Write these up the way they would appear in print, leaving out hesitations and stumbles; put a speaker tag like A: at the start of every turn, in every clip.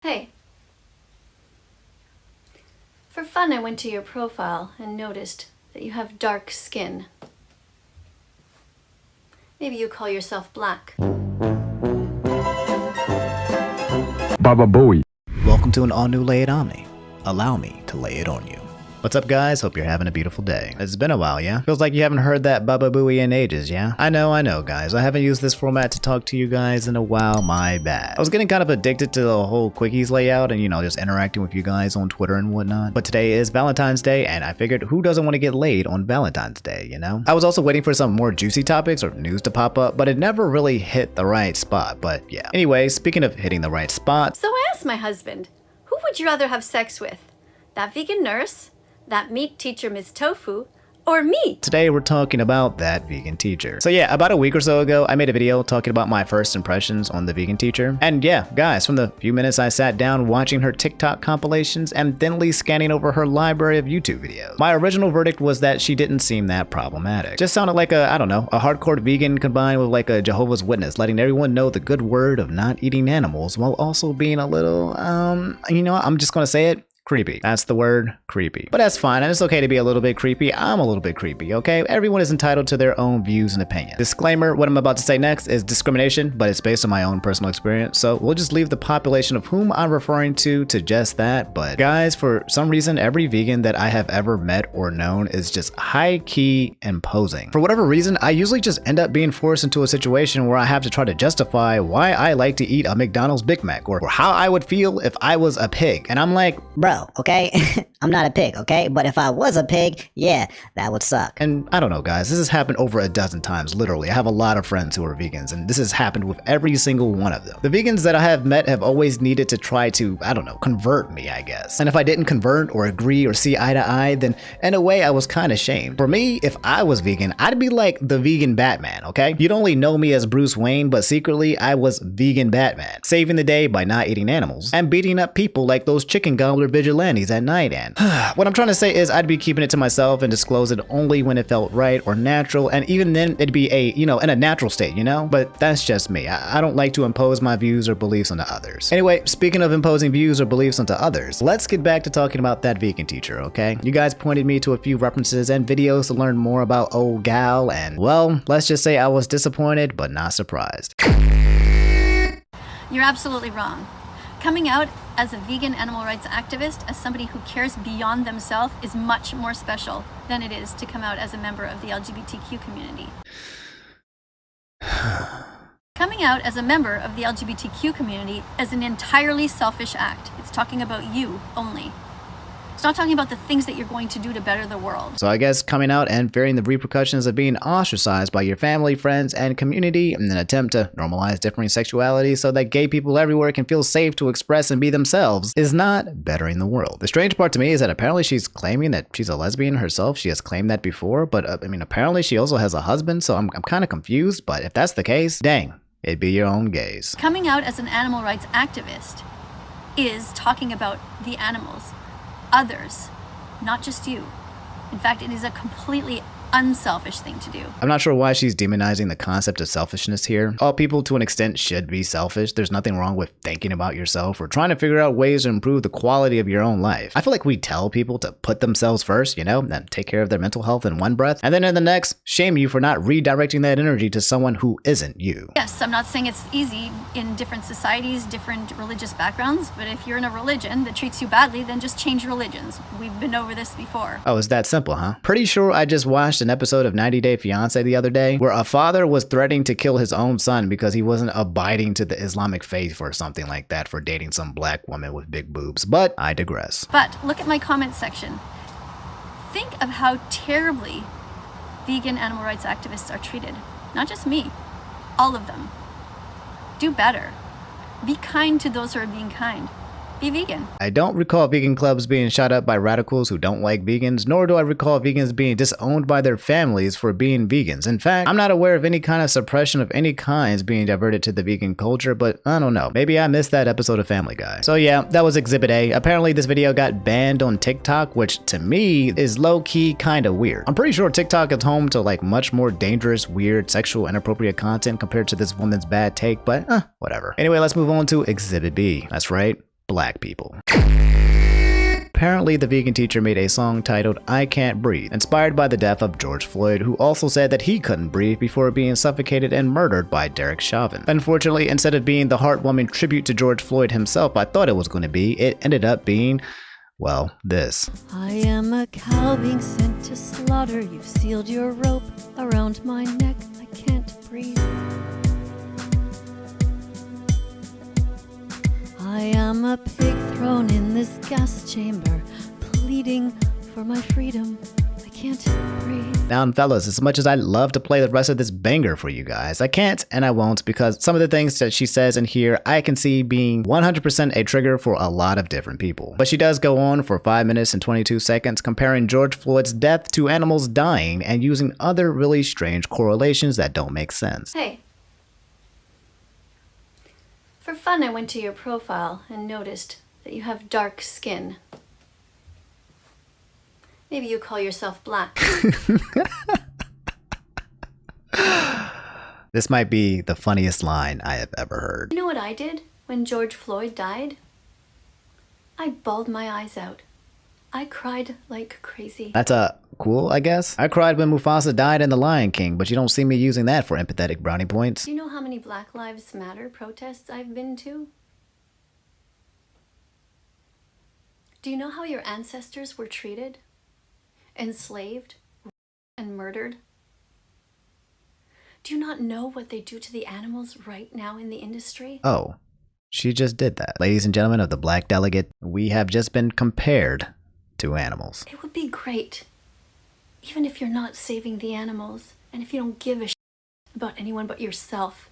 A: Hey. For fun, I went to your profile and noticed that you have dark skin. Maybe you call yourself black.
B: Baba Booey.
C: Welcome to an all-new Lay It Omni. Allow me to lay it on you. What's up, guys? Hope you're having a beautiful day. It's been a while, yeah? Feels like you haven't heard that Baba Booey in ages, yeah? I know, guys. I haven't used this format to talk to you guys in a while, my bad. I was getting kind of addicted to the whole quickies layout and, just interacting with you guys on Twitter and whatnot. But today is Valentine's Day, and I figured who doesn't want to get laid on Valentine's Day, you know? I was also waiting for some more juicy topics or news to pop up, but it never really hit the right spot, but yeah. Anyway, speaking of hitting the right spot.
A: So I asked my husband, who would you rather have sex with? That vegan nurse? That meat teacher Ms. Tofu, or me?
C: Today we're talking about that vegan teacher. So yeah, about a week or so ago, I made a video talking about my first impressions on the vegan teacher. And yeah, guys, from the few minutes I sat down watching her TikTok compilations and thinly scanning over her library of YouTube videos, my original verdict was that she didn't seem that problematic. Just sounded like a hardcore vegan combined with like a Jehovah's Witness, letting everyone know the good word of not eating animals while also being a little, I'm just gonna say it, creepy. That's the word, creepy. But that's fine, and it's okay to be a little bit creepy. I'm a little bit creepy, okay? Everyone is entitled to their own views and opinions. Disclaimer, what I'm about to say next is discrimination, but it's based on my own personal experience, so we'll just leave the population of whom I'm referring to just that. But guys, for some reason, every vegan that I have ever met or known is just high-key imposing. For whatever reason, I usually just end up being forced into a situation where I have to try to justify why I like to eat a McDonald's Big Mac, or how I would feel if I was a pig. And I'm like,
D: bro, okay? I'm not a pig, okay? But if I was a pig, yeah, that would suck.
C: And I don't know, guys, this has happened over a dozen times, literally. I have a lot of friends who are vegans, and this has happened with every single one of them. The vegans that I have met have always needed to try to, convert me, I guess. And if I didn't convert or agree or see eye to eye, then in a way I was kind of shamed. For me, if I was vegan, I'd be like the vegan Batman, okay? You'd only know me as Bruce Wayne, but secretly I was vegan Batman, saving the day by not eating animals and beating up people like those chicken gobbler vigilantes at night. And what I'm trying to say is I'd be keeping it to myself and disclose it only when it felt right or natural, and even then it'd be in a natural state, but that's just me. I don't like to impose my views or beliefs onto others. Anyway, speaking of imposing views or beliefs onto others, let's get back to talking about that vegan teacher, okay? You guys pointed me to a few references and videos to learn more about old gal, and well, let's just say I was disappointed but not surprised.
A: You're absolutely wrong. Coming out as a vegan animal rights activist, as somebody who cares beyond themselves, is much more special than it is to come out as a member of the LGBTQ community. Coming out as a member of the LGBTQ community is an entirely selfish act. It's talking about you only. It's not talking about the things that you're going to do to better the world.
C: So I guess coming out and fearing the repercussions of being ostracized by your family, friends, and community in an attempt to normalize differing sexuality so that gay people everywhere can feel safe to express and be themselves is not bettering the world. The strange part to me is that apparently she's claiming that she's a lesbian herself. She has claimed that before, but apparently she also has a husband, so I'm kind of confused. But if that's the case, dang, it'd be your own gaze.
A: Coming out as an animal rights activist is talking about the animals. Others, not just you. In fact, it is a completely unselfish thing to do.
C: I'm not sure why she's demonizing the concept of selfishness here. All people to an extent should be selfish. There's nothing wrong with thinking about yourself or trying to figure out ways to improve the quality of your own life. I feel like we tell people to put themselves first, and take care of their mental health in one breath, and then in the next, shame you for not redirecting that energy to someone who isn't you.
A: Yes, I'm not saying it's easy in different societies, different religious backgrounds, but if you're in a religion that treats you badly, then just change religions. We've been over this before.
C: Oh, it's that simple, huh? Pretty sure I just watched an episode of 90 Day Fiancé the other day where a father was threatening to kill his own son because he wasn't abiding to the Islamic faith or something like that for dating some black woman with big boobs. But I digress.
A: But look at my comment section. Think of how terribly vegan animal rights activists are treated. Not just me, all of them. Do better. Be kind to those who are being kind. Be vegan.
C: I don't recall vegan clubs being shot up by radicals who don't like vegans, nor do I recall vegans being disowned by their families for being vegans. In fact, I'm not aware of any kind of suppression of any kinds being diverted to the vegan culture, but I don't know. Maybe I missed that episode of Family Guy. So yeah, that was Exhibit A. Apparently this video got banned on TikTok, which to me is low-key kind of weird. I'm pretty sure TikTok is home to like much more dangerous, weird, sexual, inappropriate content compared to this woman's bad take, but whatever. Anyway, let's move on to Exhibit B. That's right. black people. Apparently, the vegan teacher made a song titled I Can't Breathe, inspired by the death of George Floyd, who also said that he couldn't breathe before being suffocated and murdered by Derek Chauvin. Unfortunately, instead of being the heartwarming tribute to George Floyd himself I thought it was going to be, it ended up being, well, this.
E: I am a cow being sent to slaughter. You've sealed your rope around my neck. I can't breathe. I am a pig thrown in this gas chamber, pleading for my freedom. I can't breathe.
C: Now, fellas, as much as I'd love to play the rest of this banger for you guys, I can't and I won't, because some of the things that she says in here I can see being 100% a trigger for a lot of different people. But she does go on for 5 minutes and 22 seconds comparing George Floyd's death to animals dying and using other really strange correlations that don't make sense.
A: Hey. For fun, I went to your profile and noticed that you have dark skin. Maybe you call yourself black.
C: This might be the funniest line I have ever heard.
A: You know what I did when George Floyd died? I bawled my eyes out. I cried like crazy.
C: That's cool, I guess. I cried when Mufasa died in The Lion King, but you don't see me using that for empathetic brownie points.
A: Do you know how many Black Lives Matter protests I've been to? Do you know how your ancestors were treated? Enslaved and murdered? Do you not know what they do to the animals right now in the industry?
C: Oh, she just did that. Ladies and gentlemen of the Black Delegate, we have just been compared to animals.
A: It would be great, even if you're not saving the animals, and if you don't give a shit about anyone but yourself,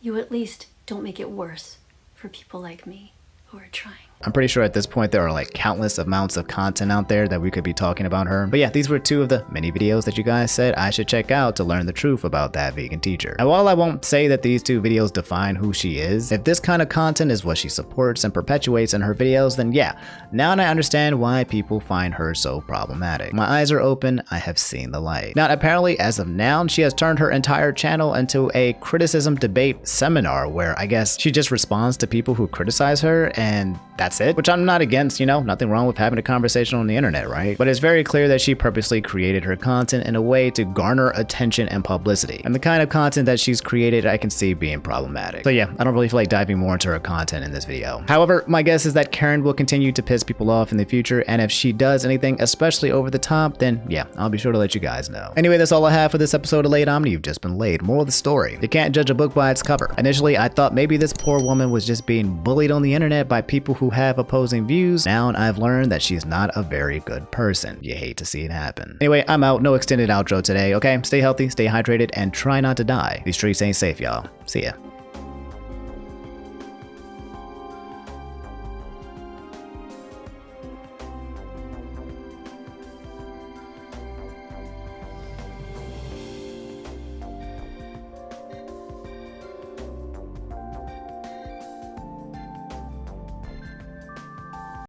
A: you at least don't make it worse for people like me who are trying.
C: I'm pretty sure at this point there are like countless amounts of content out there that we could be talking about her. But yeah, these were two of the many videos that you guys said I should check out to learn the truth about that vegan teacher. And while I won't say that these two videos define who she is, if this kind of content is what she supports and perpetuates in her videos, then yeah, now I understand why people find her so problematic. My eyes are open, I have seen the light. Now apparently as of now, she has turned her entire channel into a criticism debate seminar where I guess she just responds to people who criticize her and that's it, which I'm not against, you know, nothing wrong with having a conversation on the internet, right? But it's very clear that she purposely created her content in a way to garner attention and publicity. And the kind of content that she's created, I can see being problematic. So yeah, I don't really feel like diving more into her content in this video. However, my guess is that Karen will continue to piss people off in the future, and if she does anything especially over the top, then yeah, I'll be sure to let you guys know. Anyway, that's all I have for this episode of Laid Omni. You've just been laid. Moral of the story: you can't judge a book by its cover. Initially, I thought maybe this poor woman was just being bullied on the internet by people who have opposing views. Now I've learned that she's not a very good person. You hate to see it happen. Anyway, I'm out. No extended outro today, okay? Stay healthy, stay hydrated, and try not to die. These streets ain't safe, y'all. See ya.